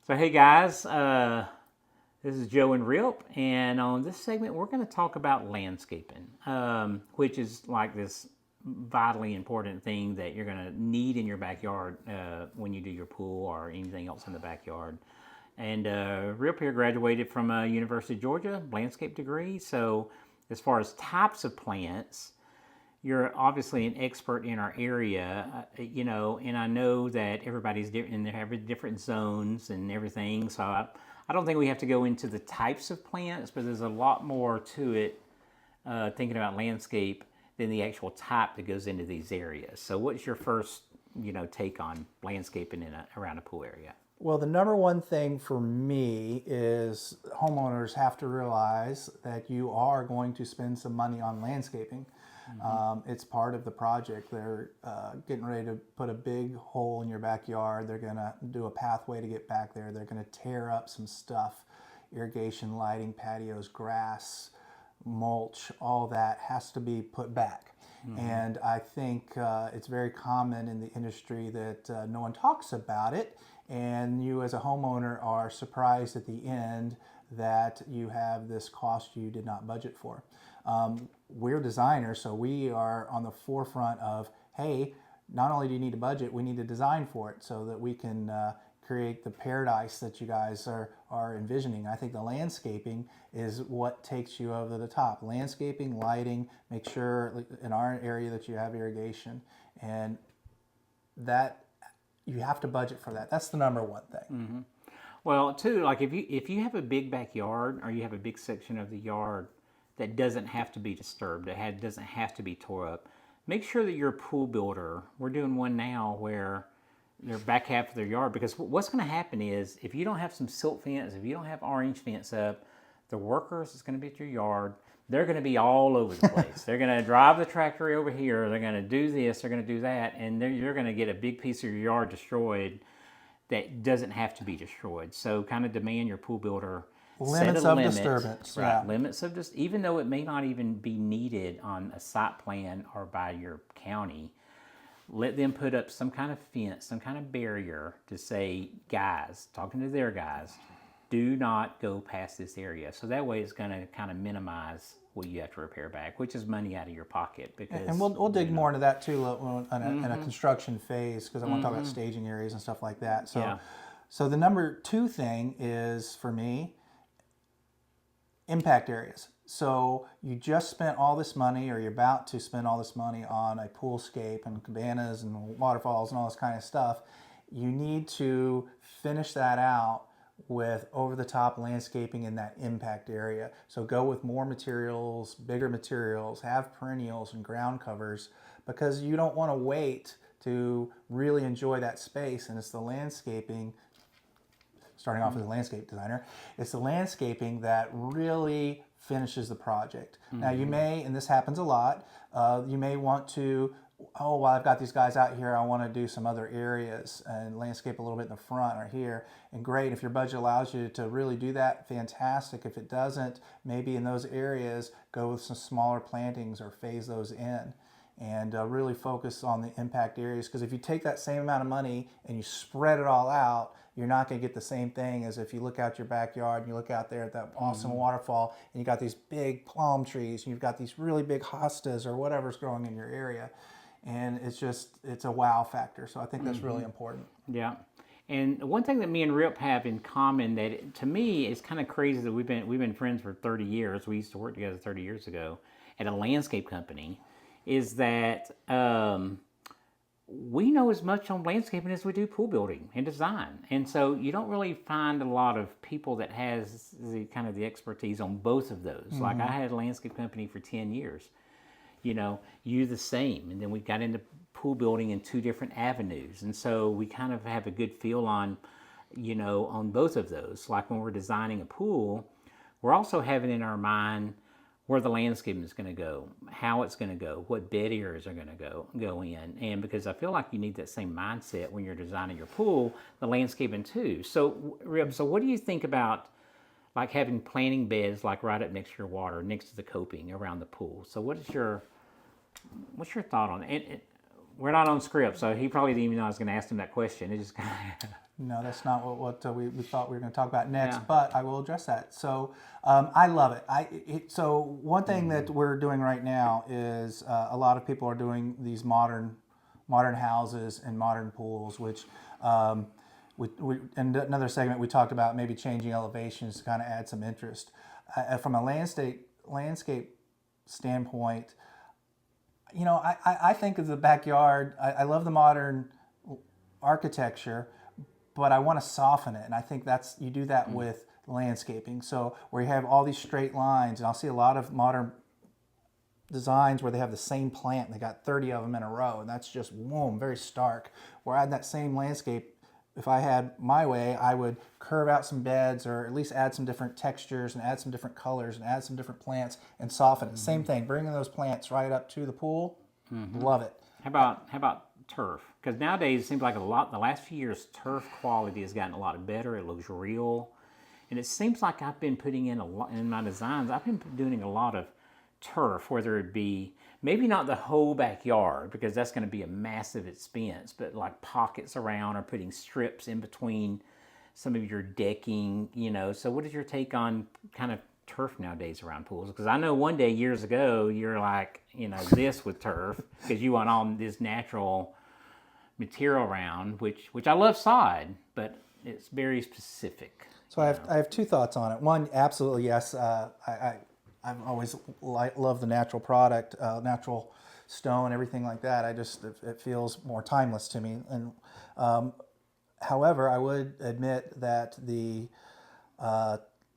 So, hey guys, this is Joe and Rip, and on this segment, we're going to talk about landscaping, which is like this vitally important thing that you're going to need in your backyard when you do your pool or anything else in the backyard. And Rip here graduated from University of Georgia, landscape degree. So, as far as types of plants, you're obviously an expert in our area, and I know that everybody's different and they have different zones and everything. So I don't think we have to go into the types of plants, but there's a lot more to it thinking about landscape than the actual type that goes into these areas. So what's your first, take on landscaping around a pool area? Well, the number one thing for me is homeowners have to realize that you are going to spend some money on landscaping. It's part of the project. They're getting ready to put a big hole in your backyard. They're going to do a pathway to get back there. They're going to tear up some stuff, irrigation, lighting, patios, grass, mulch, all that has to be put back. And I think it's very common in the industry that no one talks about it, and you as a homeowner are surprised at the end that you have this cost you did not budget for. We're designers, so we are on the forefront of, hey, not only do you need a budget, we need to design for it so that we can create the paradise that you guys are envisioning. I think the landscaping is what takes you over the top. Landscaping, lighting, make sure in our area that you have irrigation, and that you have to budget for that. That's the number one thing. Well, too, like if you have a big backyard or you have a big section of the yard that doesn't have to be disturbed, doesn't have to be tore up, make sure that you're a pool builder. We're doing one now where their back half of their yard, because what's going to happen is if you don't have some silt fence, if you don't have orange fence up, the workers that's going to be at your yard, they're going to be all over the place. They're going to drive the tractor over here, they're going to do this, they're going to do that, and you're going to get a big piece of your yard destroyed that doesn't have to be destroyed. So kind of demand your pool builder Limits of disturbance, right? yeah. Limits of just, even though it may not even be needed on a site plan or by your county, let them put up some kind of fence, some kind of barrier to say, guys, talking to their guys, do not go past this area. So that way it's going to kind of minimize what you have to repair back, which is money out of your pocket. Because And we'll dig more into that too in a construction phase, because I want to talk about staging areas and stuff like that. So, Yeah. so the number two thing is for me, impact areas. So you just spent all this money, or you're about to spend all this money on a poolscape and cabanas and waterfalls and all this kind of stuff. You need to finish that out with over-the-top landscaping in that impact area. So go with more materials, bigger materials, have perennials and ground covers, because you don't want to wait to really enjoy that space. And it's the landscaping, starting off as a landscape designer, it's the landscaping that really finishes the project. Now you may, and this happens a lot, you may want to, oh, well, I've got these guys out here, I want to do some other areas and landscape a little bit in the front or here. And great, if your budget allows you to really do that, fantastic. If it doesn't, maybe in those areas, go with some smaller plantings or phase those in. And really focus on the impact areas, because if you take that same amount of money and you spread it all out, you're not going to get the same thing as if you look out your backyard and you look out there at that awesome waterfall and you got these big palm trees and you've got these really big hostas or whatever's growing in your area. And it's a wow factor. So I think that's really important. Yeah. And one thing that me and Rip have in common that to me is kind of crazy that we've been friends for 30 years. We used to work together 30 years ago at a landscape company. Is that we know as much on landscaping as we do pool building and design, and so you don't really find a lot of people that has the kind of the expertise on both of those. Like I had a landscape company for 10 years. You the same, and then we got into pool building in two different avenues, and so we kind of have a good feel on on both of those. Like when we're designing a pool, we're also having in our mind where the landscaping is going to go, how it's going to go, what bed areas are going to go in. And because I feel like you need that same mindset when you're designing your pool, the landscaping too. So, Rib, so what do you think about like having planting beds like right up next to your water, next to the coping around the pool? So what's your thought on it? We're not on script, so he probably didn't even know I was going to ask him that question. It just kind of No, that's not what we thought we were going to talk about next, Yeah. but I will address that. So I love it. So one thing that we're doing right now is a lot of people are doing these modern houses and modern pools, which in another segment we talked about maybe changing elevations to kind of add some interest. From a landscape standpoint, I think of the backyard. I love the modern architecture, but I want to soften it, and I think you do that with landscaping. So where you have all these straight lines, and I'll see a lot of modern designs where they have the same plant and they got 30 of them in a row, and that's just boom, very stark. Where I had that same landscape, if I had my way, I would curve out some beds or at least add some different textures and add some different colors and add some different plants and soften it. Same thing, bringing those plants right up to the pool. Love it. How about turf? Because nowadays it seems like the last few years, turf quality has gotten a lot better. It looks real, and it seems like I've been putting in a lot in my designs. I've been doing a lot of turf, whether it be maybe not the whole backyard because that's going to be a massive expense, but like pockets around or putting strips in between some of your decking. So what is your take on kind of turf nowadays around pools? Because I know one day years ago you're like this with turf because you want all this natural material around, which I love sod, but it's very specific. So I have two thoughts on it. One, absolutely yes. I've always loved the natural product, natural stone, everything like that. It feels more timeless to me. And however, I would admit that the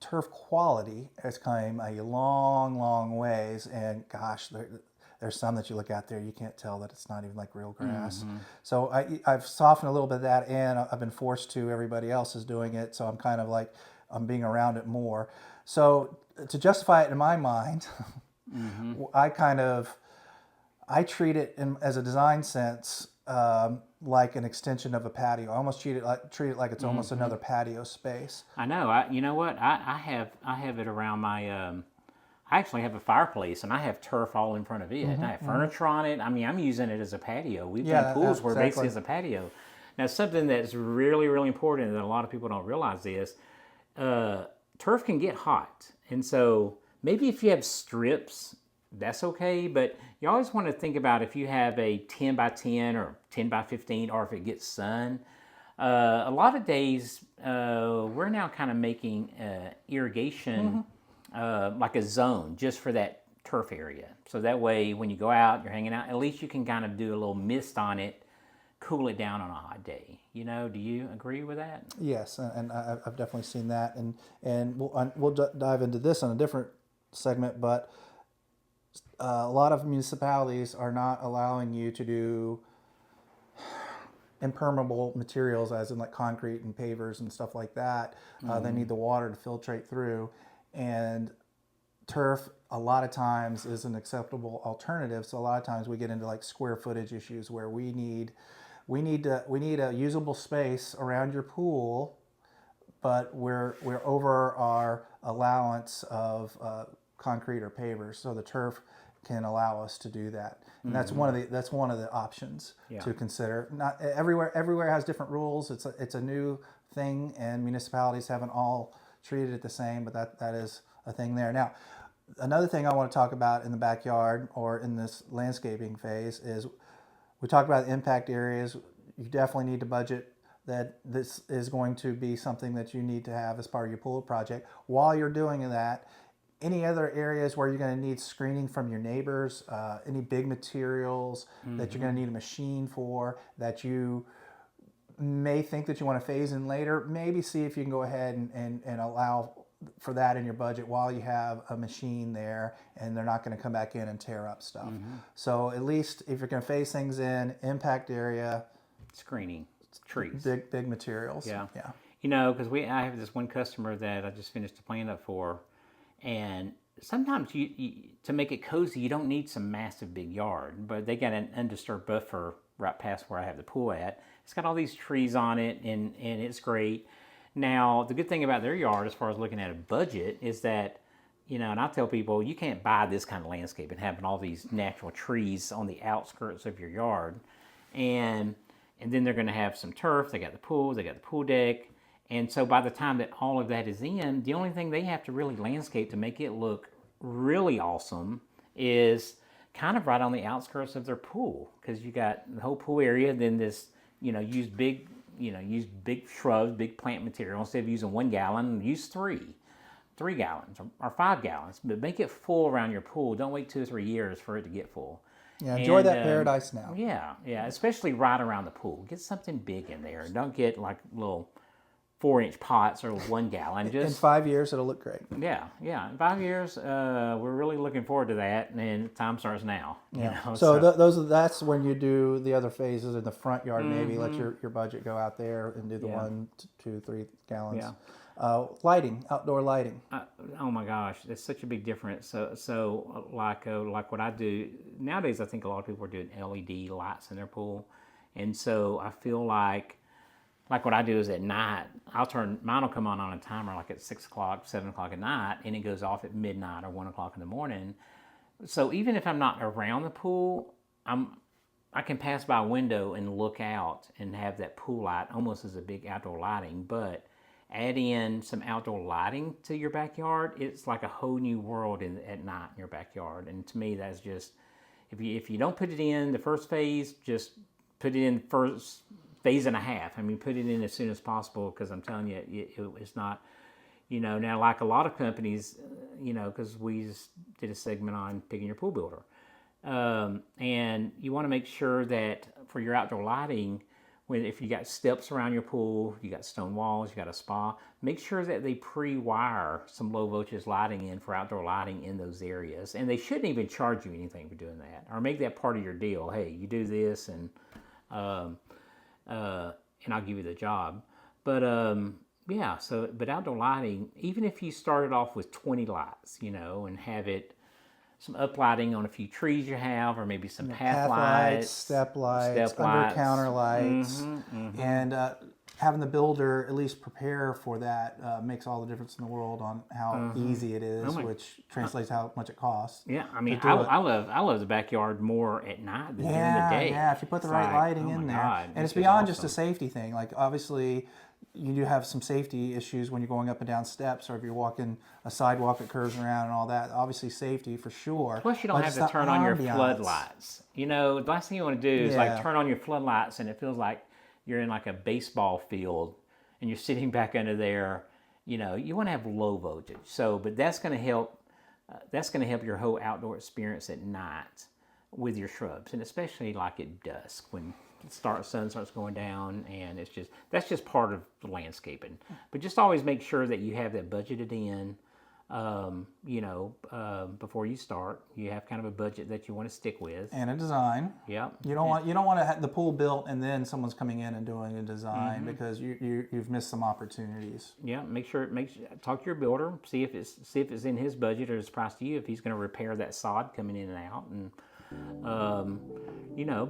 turf quality has come a long, long ways. And gosh, there's some that you look out there, you can't tell that it's not even like real grass. So I've softened a little bit of that, and I've been forced to. Everybody else is doing it, so I'm kind of like I'm being around it more. So to justify it in my mind, I treat it as a design sense like an extension of a patio. I almost treat it like it's almost another patio space. I know. You know what? I have it around my. I actually have a fireplace, and I have turf all in front of it. I have furniture on it. I mean, I'm using it as a patio. We've done pools where basically it's a patio. Now, something that's really, really important that a lot of people don't realize is turf can get hot. And so maybe if you have strips, that's okay. But you always want to think about if you have a 10 by 10 or 10 by 15, or if it gets sun. A lot of days, we're now kind of making irrigation like a zone just for that turf area. So that way, when you go out, you're hanging out, at least you can kind of do a little mist on it, cool it down on a hot day. Do you agree with that? Yes, and I've definitely seen that, and we'll dive into this on a different segment, but a lot of municipalities are not allowing you to do impermeable materials, as in like concrete and pavers and stuff like that. They need the water to filtrate through, and turf a lot of times is an acceptable alternative. So a lot of times we get into like square footage issues where we need a usable space around your pool, but we're over our allowance of concrete or pavers. So the turf can allow us to do that, and that's one of the options to consider. Not everywhere has different rules. It's a new thing, and municipalities haven't all treated it the same, but that is a thing there. Now, another thing I want to talk about in the backyard or in this landscaping phase is we talked about the impact areas. You definitely need to budget that this is going to be something that you need to have as part of your pool project. While you're doing that, any other areas where you're going to need screening from your neighbors, any big materials that you're going to need a machine for that you may think that you want to phase in later, maybe see if you can go ahead and allow for that in your budget while you have a machine there and they're not going to come back in and tear up stuff. So at least if you're going to phase things in, impact area, screening, trees, big materials. Yeah. Because I have this one customer that I just finished a plan up for, and sometimes you to make it cozy, you don't need some massive big yard, but they got an undisturbed buffer right past where I have the pool at. It's got all these trees on it, and it's great. Now, the good thing about their yard, as far as looking at a budget, is that, and I tell people, you can't buy this kind of landscape and having all these natural trees on the outskirts of your yard. And and then they're going to have some turf. They got the pool, they got the pool deck. And so by the time that all of that is in, the only thing they have to really landscape to make it look really awesome is kind of right on the outskirts of their pool, because you got the whole pool area, then this, use big shrubs, big plant material. Instead of using 1 gallon, use 3 gallons or 5 gallons, but make it full around your pool. Don't wait 2 or 3 years for it to get full. Yeah, enjoy that paradise now. Yeah, especially right around the pool. Get something big in there. Don't get like little 4-inch pots or 1 gallon. In 5 years, it'll look great. Yeah. In 5 years, we're really looking forward to that, and time starts now. Yeah. That's when you do the other phases in the front yard. Maybe let your budget go out there and do the 1, 2, 3 gallons. Yeah. Lighting, outdoor lighting. Oh my gosh, it's such a big difference. So like what I do nowadays, I think a lot of people are doing LED lights in their pool, and so I feel like what I do is at night, mine will come on a timer like at 6 o'clock, 7 o'clock at night, and it goes off at midnight or 1 o'clock in the morning. So even if I'm not around the pool, I can pass by a window and look out and have that pool light almost as a big outdoor lighting. But add in some outdoor lighting to your backyard, it's like a whole new world at night in your backyard. And to me, that's just, if you don't put it in the first phase, just put it in the first phase and a half. I mean, put it in as soon as possible, because I'm telling you, it's not, now like a lot of companies, because we just did a segment on picking your pool builder. And you want to make sure that for your outdoor lighting, if you got steps around your pool, you got stone walls, you got a spa, make sure that they pre-wire some low voltage lighting in for outdoor lighting in those areas. And they shouldn't even charge you anything for doing that, or make that part of your deal. Hey, you do this, and I'll give you the job. But but outdoor lighting, even if you started off with 20 lights, and have it some uplighting on a few trees you have, or maybe some path lights, step lights, under counter lights, and having the builder at least prepare for that makes all the difference in the world on how easy it is, which translates how much it costs. Yeah, I mean, I love the backyard more at night than during the day. Yeah, if you put the right lighting in there, and it's beyond just a safety thing. Like obviously, you do have some safety issues when you're going up and down steps, or if you're walking a sidewalk that curves around and all that. Obviously, safety for sure. Plus, you don't have to turn on your floodlights. The last thing you want to do is like turn on your floodlights, and it feels like you're in like a baseball field, and you're sitting back under there. You want to have low voltage. But that's going to help. That's going to help your whole outdoor experience at night with your shrubs, and especially like at dusk when sun starts going down, and that's just part of the landscaping. But just always make sure that you have that budgeted in. Before you start, you have kind of a budget that you want to stick with, and a design. Yeah, you don't want to have the pool built and then someone's coming in and doing a design, because you've missed some opportunities. Yeah, talk to your builder, see if it's in his budget or his price to you, if he's going to repair that sod coming in and out, and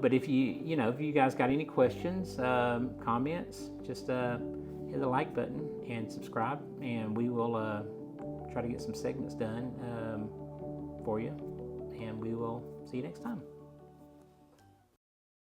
but if you guys got any questions, comments, just hit the like button and subscribe, and we will try to get some segments done for you, and we will see you next time.